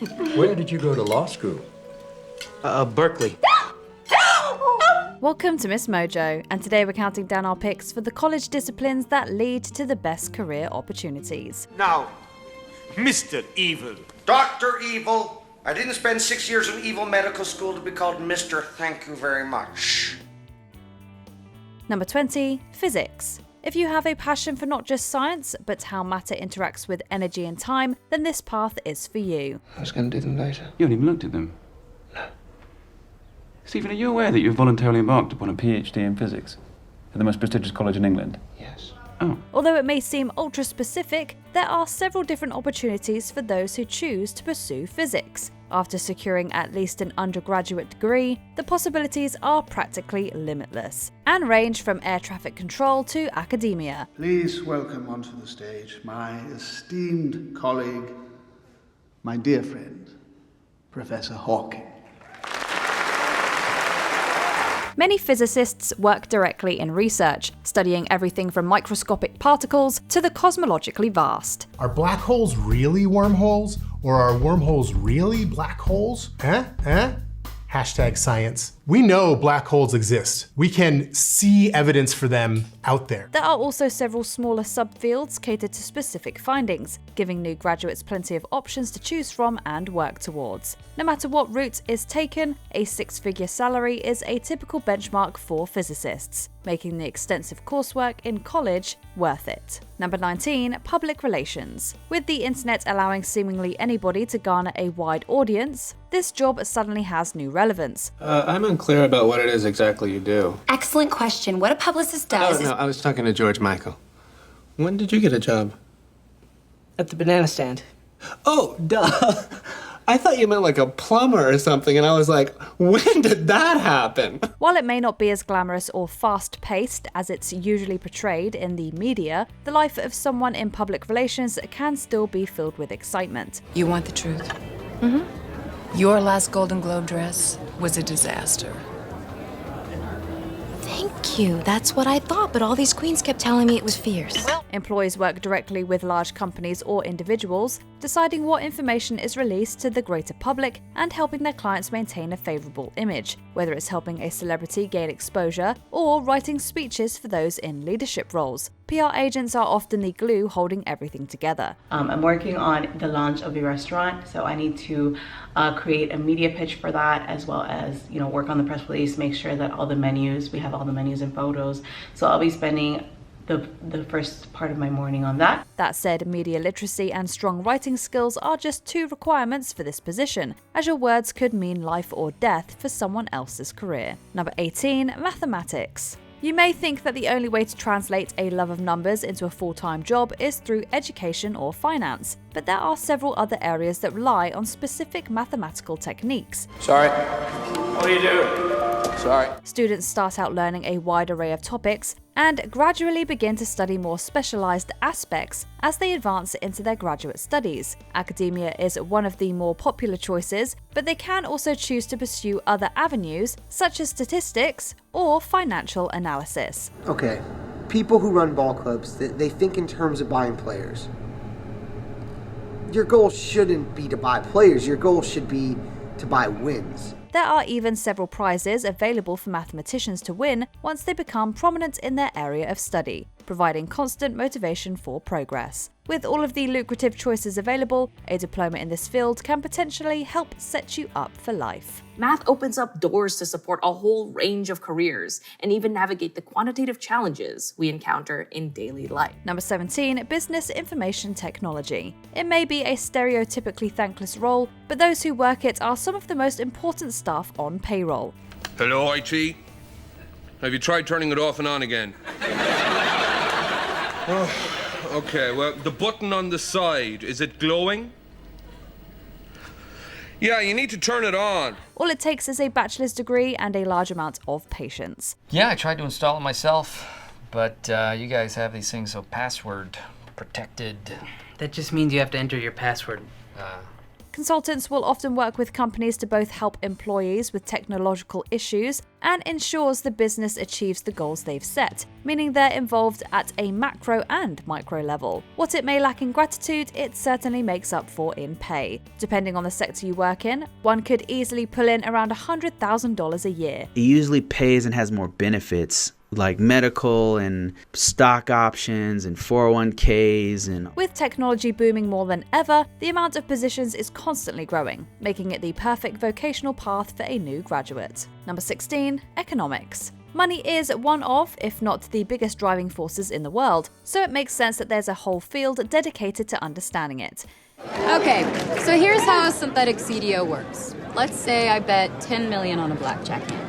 Where did you go to law school? Berkeley. Welcome to MsMojo, and today we're counting down our picks for the college disciplines that lead to the best career opportunities. Now, Mr. Evil. Dr. Evil. I didn't spend 6 years in evil medical school to be called Mr. Thank you very much. Number 20, physics. If you have a passion for not just science, but how matter interacts with energy and time, then this path is for you. I was going to do them later. You haven't even looked at them? No. Stephen, are you aware that you've voluntarily embarked upon a PhD in physics at the most prestigious college in England? Yes. Oh. Although it may seem ultra-specific, there are several different opportunities for those who choose to pursue physics. After securing at least an undergraduate degree, the possibilities are practically limitless, and range from air traffic control to academia. Please welcome onto the stage my esteemed colleague, my dear friend, Professor Hawking. Many physicists work directly in research, studying everything from microscopic particles to the cosmologically vast. Are black holes really wormholes? Or are wormholes really black holes? Hashtag science. We know black holes exist. We can see evidence for them out there. There are also several smaller subfields catered to specific findings, giving new graduates plenty of options to choose from and work towards. No matter what route is taken, a six-figure salary is a typical benchmark for physicists, making the extensive coursework in college worth it. Number 19, public relations. With the internet allowing seemingly anybody to garner a wide audience, this job suddenly has new relevance. I'm unclear about what it is exactly you do. Excellent question. What a publicist does No, I was talking to George Michael. When did you get a job? At the banana stand. Oh, duh. I thought you meant like a plumber or something, and I was like, when did that happen? While it may not be as glamorous or fast-paced as it's usually portrayed in the media, the life of someone in public relations can still be filled with excitement. You want the truth? Mm-hmm. Your last Golden Globe dress was a disaster. Thank you. That's what I thought, but all these queens kept telling me it was fierce. Employees work directly with large companies or individuals, deciding what information is released to the greater public and helping their clients maintain a favorable image, whether it's helping a celebrity gain exposure or writing speeches for those in leadership roles. PR agents are often the glue holding everything together. I'm working on the launch of a restaurant, so I need to create a media pitch for that, as well as work on the press release, make sure that we have all the menus and photos. So I'll be spending the first part of my morning on that. That said, media literacy and strong writing skills are just two requirements for this position, as your words could mean life or death for someone else's career. Number 18, mathematics. You may think that the only way to translate a love of numbers into a full-time job is through education or finance, but there are several other areas that rely on specific mathematical techniques. Sorry. What do you do? Sorry. Students start out learning a wide array of topics and gradually begin to study more specialized aspects as they advance into their graduate studies. Academia is one of the more popular choices, but they can also choose to pursue other avenues such as statistics or financial analysis. Okay, people who run ball clubs, they think in terms of buying players. Your goal shouldn't be to buy players, your goal should be to buy wins. There are even several prizes available for mathematicians to win once they become prominent in their area of study, providing constant motivation for progress. With all of the lucrative choices available, a diploma in this field can potentially help set you up for life. Math opens up doors to support a whole range of careers and even navigate the quantitative challenges we encounter in daily life. Number 17, business information technology. It may be a stereotypically thankless role, but those who work it are some of the most important staff on payroll. Hello, IT. Have you tried turning it off and on again? Okay, well, the button on the side, is it glowing? Yeah, you need to turn it on. All it takes is a bachelor's degree and a large amount of patience. Yeah, I tried to install it myself, but you guys have these things so password protected. That just means you have to enter your password. Consultants will often work with companies to both help employees with technological issues and ensures the business achieves the goals they've set, meaning they're involved at a macro and micro level. What it may lack in gratitude, it certainly makes up for in pay. Depending on the sector you work in, one could easily pull in around $100,000 a year. It usually pays and has more benefits like medical and stock options and 401ks and... With technology booming more than ever, the amount of positions is constantly growing, making it the perfect vocational path for a new graduate. Number 16, economics. Money is one of, if not the biggest driving forces in the world, so it makes sense that there's a whole field dedicated to understanding it. Okay, so here's how a synthetic CDO works. Let's say I bet 10 million on a blackjack hand.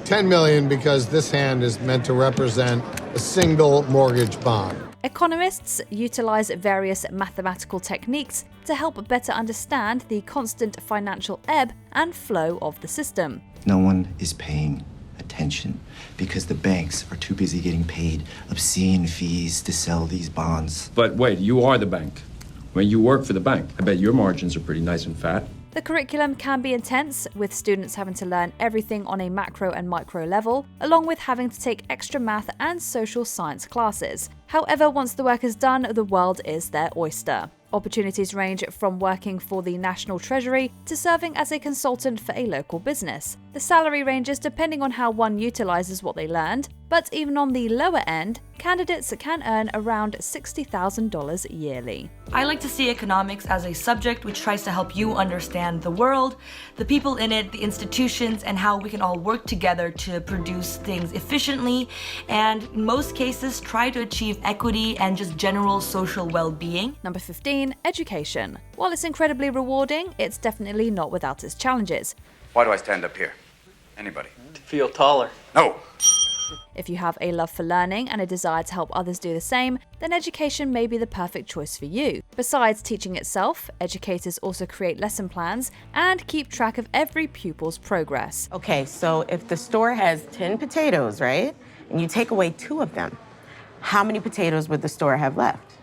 10 million because this hand is meant to represent a single mortgage bond. Economists utilize various mathematical techniques to help better understand the constant financial ebb and flow of the system. No one is paying attention because the banks are too busy getting paid obscene fees to sell these bonds. But wait, you are the bank. When you work for the bank, I bet your margins are pretty nice and fat. The curriculum can be intense, with students having to learn everything on a macro and micro level, along with having to take extra math and social science classes. However, once the work is done, the world is their oyster. Opportunities range from working for the National Treasury to serving as a consultant for a local business. The salary ranges depending on how one utilizes what they learned, but even on the lower end, candidates can earn around $60,000 yearly. I like to see economics as a subject which tries to help you understand the world, the people in it, the institutions, and how we can all work together to produce things efficiently, and in most cases try to achieve equity and just general social well-being. Number 15, education. While it's incredibly rewarding, it's definitely not without its challenges. Why do I stand up here? Anybody? To feel taller. No. If you have a love for learning and a desire to help others do the same, then education may be the perfect choice for you. Besides teaching itself, educators also create lesson plans and keep track of every pupil's progress. Okay, so if the store has 10 potatoes, right, and you take away 2 of them, how many potatoes would the store have left?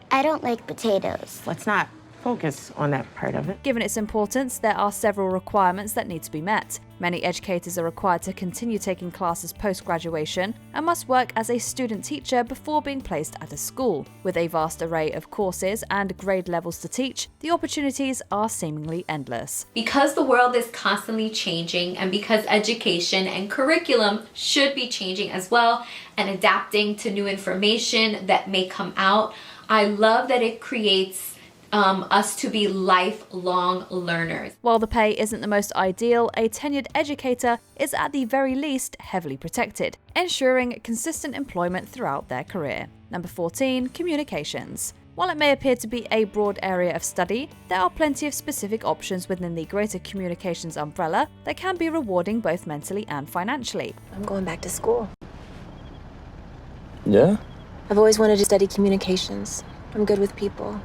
I don't like potatoes. Let's not focus on that part of it. Given its importance, there are several requirements that need to be met. Many educators are required to continue taking classes post-graduation and must work as a student teacher before being placed at a school. With a vast array of courses and grade levels to teach, the opportunities are seemingly endless. Because the world is constantly changing and because education and curriculum should be changing as well and adapting to new information that may come out, I love that it creates us to be lifelong learners. While the pay isn't the most ideal, a tenured educator is at the very least heavily protected, ensuring consistent employment throughout their career. Number 14, communications. While it may appear to be a broad area of study, there are plenty of specific options within the greater communications umbrella that can be rewarding both mentally and financially. I'm going back to school. Yeah? I've always wanted to study communications. I'm good with people.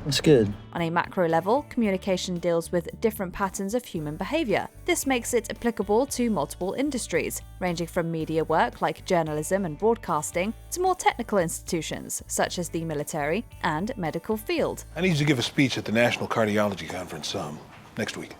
That's good. On a macro level, communication deals with different patterns of human behavior. This makes it applicable to multiple industries, ranging from media work like journalism and broadcasting to more technical institutions, such as the military and medical field. I need you to give a speech at the National Cardiology Conference next week.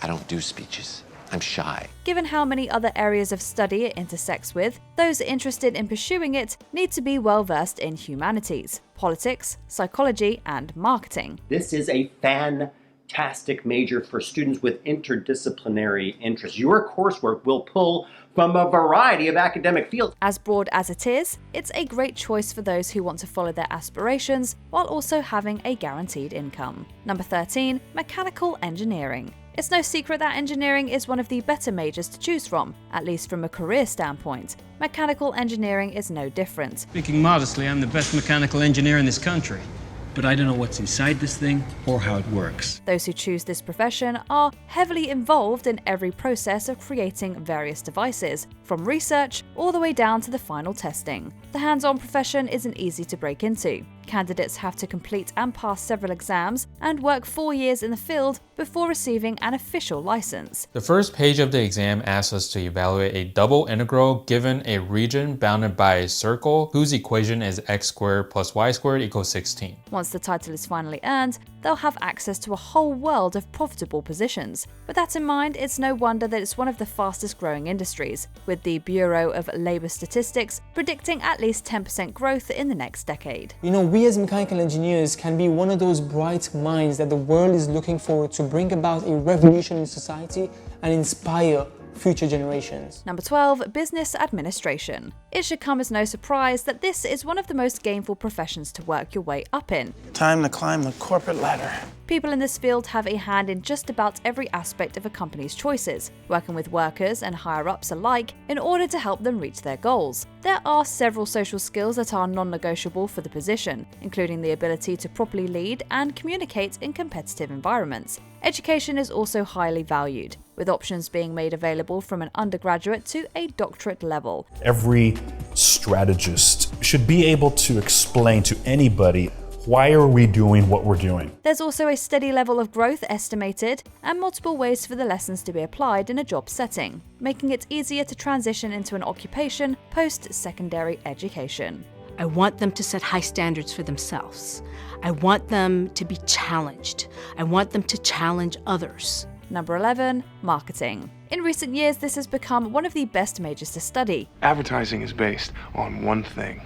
I don't do speeches. I'm shy. Given how many other areas of study it intersects with, those interested in pursuing it need to be well versed in humanities, politics, psychology, and marketing. This is a fantastic major for students with interdisciplinary interests. Your coursework will pull from a variety of academic fields. As broad as it is, it's a great choice for those who want to follow their aspirations while also having a guaranteed income. Number 13, mechanical engineering. It's no secret that engineering is one of the better majors to choose from, at least from a career standpoint. Mechanical engineering is no different. Speaking modestly, I'm the best mechanical engineer in this country. But I don't know what's inside this thing or how it works. Those who choose this profession are heavily involved in every process of creating various devices, from research all the way down to the final testing. The hands-on profession isn't easy to break into. Candidates have to complete and pass several exams and work 4 years in the field before receiving an official license. The first page of the exam asks us to evaluate a double integral given a region bounded by a circle whose equation is x squared plus y squared equals 16. Once the title is finally earned, they'll have access to a whole world of profitable positions. With that in mind, it's no wonder that it's one of the fastest growing industries, with the Bureau of Labor Statistics predicting at least 10% growth in the next decade. You know, we as mechanical engineers can be one of those bright minds that the world is looking for to bring about a revolution in society and inspire future generations. Number 12, business administration. It should come as no surprise that this is one of the most gainful professions to work your way up in. Time to climb the corporate ladder. People in this field have a hand in just about every aspect of a company's choices, working with workers and higher-ups alike in order to help them reach their goals. There are several social skills that are non-negotiable for the position, including the ability to properly lead and communicate in competitive environments. Education is also highly valued, with options being made available from an undergraduate to a doctorate level. Every strategist should be able to explain to anybody, why are we doing what we're doing? There's also a steady level of growth estimated and multiple ways for the lessons to be applied in a job setting, making it easier to transition into an occupation post-secondary education. I want them to set high standards for themselves. I want them to be challenged. I want them to challenge others. Number 11, marketing. In recent years, this has become one of the best majors to study. Advertising is based on one thing: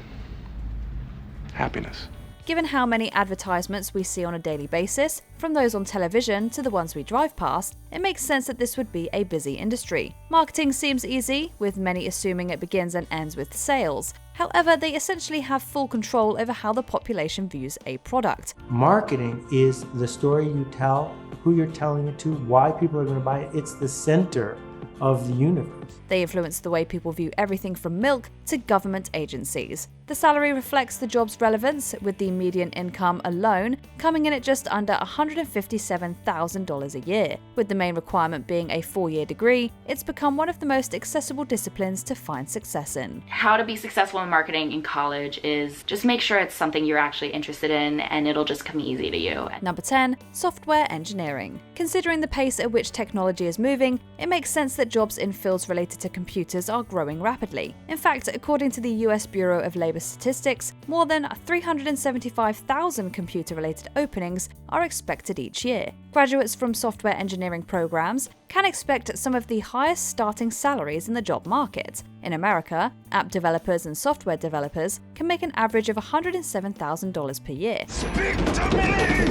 happiness. Given how many advertisements we see on a daily basis, from those on television to the ones we drive past, it makes sense that this would be a busy industry. Marketing seems easy, with many assuming it begins and ends with sales. However, they essentially have full control over how the population views a product. Marketing is the story you tell, who you're telling it to, why people are going to buy it. It's the center of the universe. They influence the way people view everything from milk to government agencies. The salary reflects the job's relevance, with the median income alone coming in at just under $157,000 a year. With the main requirement being a 4-year degree, it's become one of the most accessible disciplines to find success in. How to be successful in marketing in college is just make sure it's something you're actually interested in and it'll just come easy to you. Number 10, software engineering. Considering the pace at which technology is moving, it makes sense that jobs in fields related to computers are growing rapidly. In fact, according to the US Bureau of Labor Statistics, more than 375,000 computer-related openings are expected each year. Graduates from software engineering programs can expect some of the highest starting salaries in the job market. In America, app developers and software developers can make an average of $107,000 per year. Speak to me!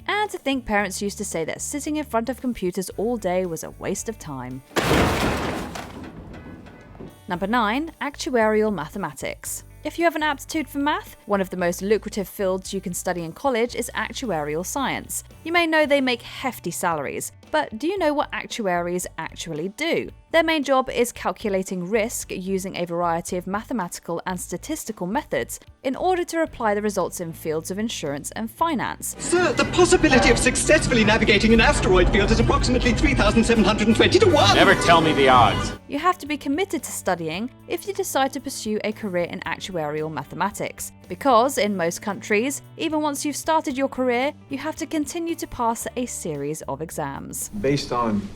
And to think parents used to say that sitting in front of computers all day was a waste of time. Number 9, actuarial mathematics. If you have an aptitude for math, one of the most lucrative fields you can study in college is actuarial science. You may know they make hefty salaries, but do you know what actuaries actually do? Their main job is calculating risk using a variety of mathematical and statistical methods in order to apply the results in fields of insurance and finance. Sir, the possibility of successfully navigating an asteroid field is approximately 3,720 to 1! Never tell me the odds. You have to be committed to studying if you decide to pursue a career in actuarial mathematics. Because, in most countries, even once you've started your career, you have to continue to pass a series of exams. Based on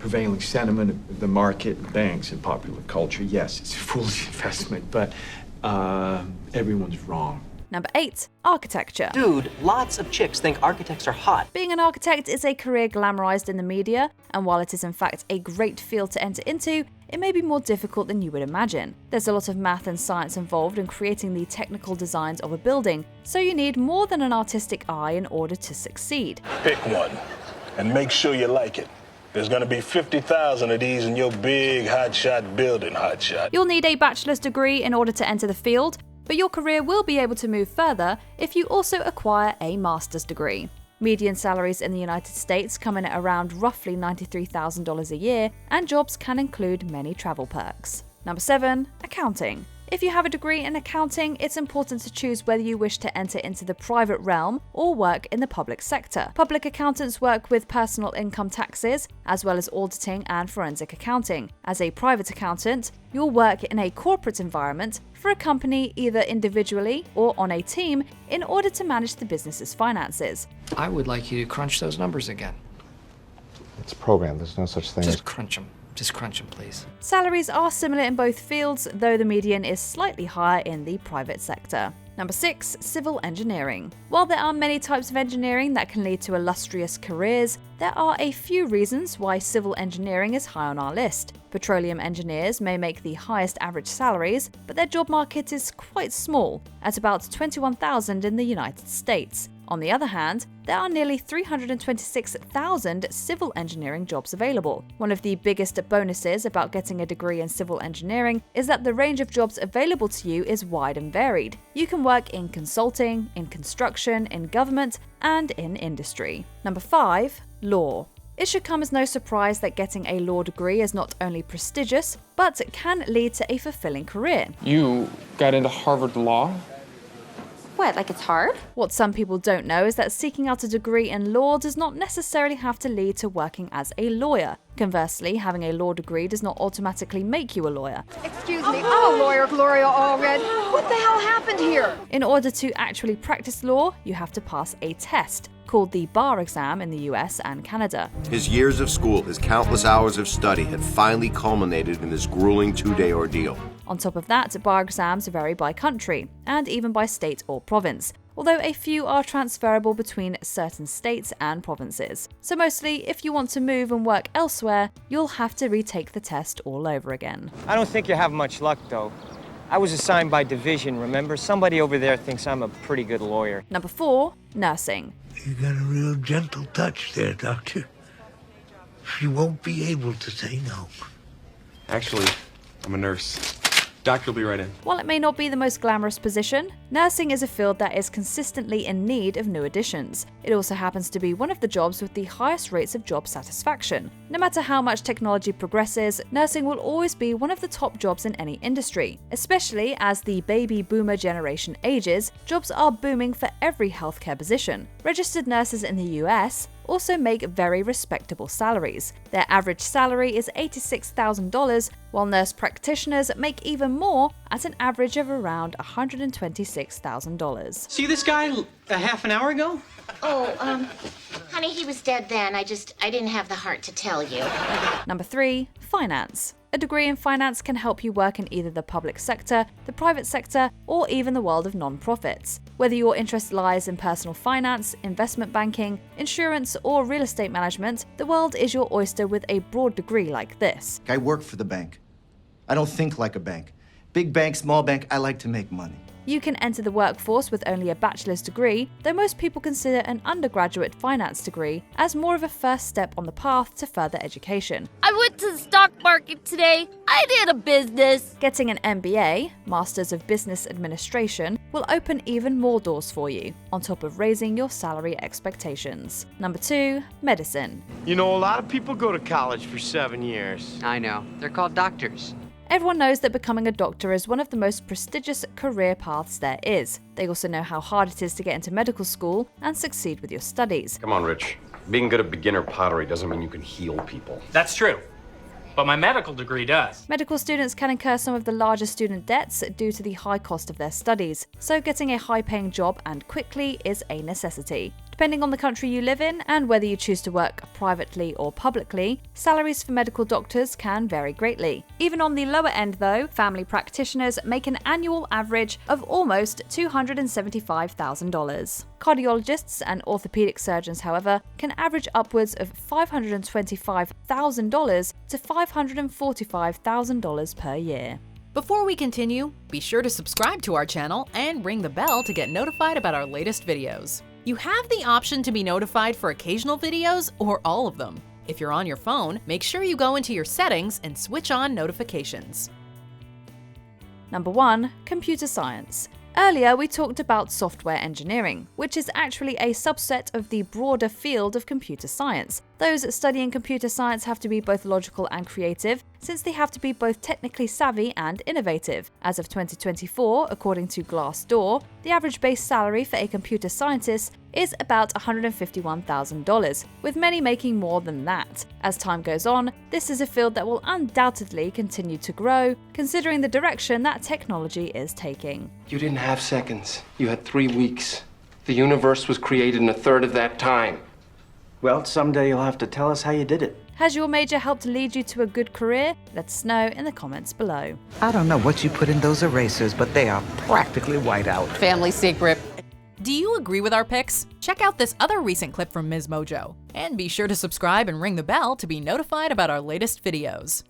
prevailing sentiment of the market, banks, and popular culture, yes, it's a foolish investment, but everyone's wrong. Number 8, architecture. Dude, lots of chicks think architects are hot. Being an architect is a career glamorized in the media, and while it is in fact a great field to enter into, it may be more difficult than you would imagine. There's a lot of math and science involved in creating the technical designs of a building, so you need more than an artistic eye in order to succeed. Pick one, and make sure you like it. There's gonna be 50,000 of these in your big hotshot building, hotshot. You'll need a bachelor's degree in order to enter the field, but your career will be able to move further if you also acquire a master's degree. Median salaries in the United States come in at around roughly $93,000 a year, and jobs can include many travel perks. Number 7, accounting. If you have a degree in accounting, it's important to choose whether you wish to enter into the private realm or work in the public sector. Public accountants work with personal income taxes, as well as auditing and forensic accounting. As a private accountant, you'll work in a corporate environment for a company either individually or on a team in order to manage the business's finances. I would like you to crunch those numbers again. It's programmed. There's no such thing Just crunch them. Just crunch them, please. Salaries are similar in both fields, though the median is slightly higher in the private sector. Number 6. Civil engineering. While there are many types of engineering that can lead to illustrious careers, there are a few reasons why civil engineering is high on our list. Petroleum engineers may make the highest average salaries, but their job market is quite small, at about 21,000 in the United States. On the other hand, there are nearly 326,000 civil engineering jobs available. One of the biggest bonuses about getting a degree in civil engineering is that the range of jobs available to you is wide and varied. You can work in consulting, in construction, in government, and in industry. Number 5. Law. It should come as no surprise that getting a law degree is not only prestigious, but can lead to a fulfilling career. You got into Harvard Law? What, like it's hard? What some people don't know is that seeking out a degree in law does not necessarily have to lead to working as a lawyer. Conversely, having a law degree does not automatically make you a lawyer. Excuse me, I'm a lawyer, Gloria Allred. What the hell happened here? In order to actually practice law, you have to pass a test, called the bar exam in the US and Canada. His years of school, his countless hours of study had finally culminated in this grueling 2-day ordeal. On top of that, bar exams vary by country, and even by state or province, although a few are transferable between certain states and provinces. So mostly, if you want to move and work elsewhere, you'll have to retake the test all over again. I don't think you have much luck, though. I was assigned by division, remember? Somebody over there thinks I'm a pretty good lawyer. Number 4. Nursing. You got a real gentle touch there, Doctor. You won't be able to say no. Actually, I'm a nurse. Doctor will be right in. While it may not be the most glamorous position, nursing is a field that is consistently in need of new additions. It also happens to be one of the jobs with the highest rates of job satisfaction. No matter how much technology progresses, nursing will always be one of the top jobs in any industry. Especially as the baby boomer generation ages, jobs are booming for every healthcare position. Registered nurses in the US also make very respectable salaries. Their average salary is $86,000, while nurse practitioners make even more at an average of around $126,000. See this guy a half an hour ago? Oh, honey, he was dead then. I didn't have the heart to tell you. Number 3. Finance. A degree in finance can help you work in either the public sector, the private sector, or even the world of non-profits. Whether your interest lies in personal finance, investment banking, insurance, or real estate management, the world is your oyster with a broad degree like this. I work for the bank. I don't think like a bank. Big bank, small bank, I like to make money. You can enter the workforce with only a bachelor's degree, though most people consider an undergraduate finance degree as more of a first step on the path to further education. I went to the stock market today. I did a business. Getting an MBA, Masters of Business Administration, will open even more doors for you, on top of raising your salary expectations. Number 2, medicine. You know, a lot of people go to college for 7 years. I know. They're called doctors. Everyone knows that becoming a doctor is one of the most prestigious career paths there is. They also know how hard it is to get into medical school and succeed with your studies. Come on, Rich. Being good at beginner pottery doesn't mean you can heal people. That's true, but my medical degree does. Medical students can incur some of the largest student debts due to the high cost of their studies, so getting a high-paying job and quickly is a necessity. Depending on the country you live in and whether you choose to work privately or publicly, salaries for medical doctors can vary greatly. Even on the lower end though, family practitioners make an annual average of almost $275,000. Cardiologists and orthopedic surgeons, however, can average upwards of $525,000 to $545,000 per year. Before we continue, be sure to subscribe to our channel and ring the bell to get notified about our latest videos. You have the option to be notified for occasional videos or all of them. If you're on your phone, make sure you go into your settings and switch on notifications. Number 1, computer science. Earlier, we talked about software engineering, which is actually a subset of the broader field of computer science. Those studying computer science have to be both logical and creative, since they have to be both technically savvy and innovative. As of 2024, according to Glassdoor, the average base salary for a computer scientist is about $151,000, with many making more than that. As time goes on, this is a field that will undoubtedly continue to grow, considering the direction that technology is taking. You didn't have seconds. You had 3 weeks. The universe was created in a third of that time. Well, someday you'll have to tell us how you did it. Has your major helped lead you to a good career? Let us know in the comments below. I don't know what you put in those erasers, but they are practically white out. Family secret. Do you agree with our picks? Check out this other recent clip from MsMojo. And be sure to subscribe and ring the bell to be notified about our latest videos.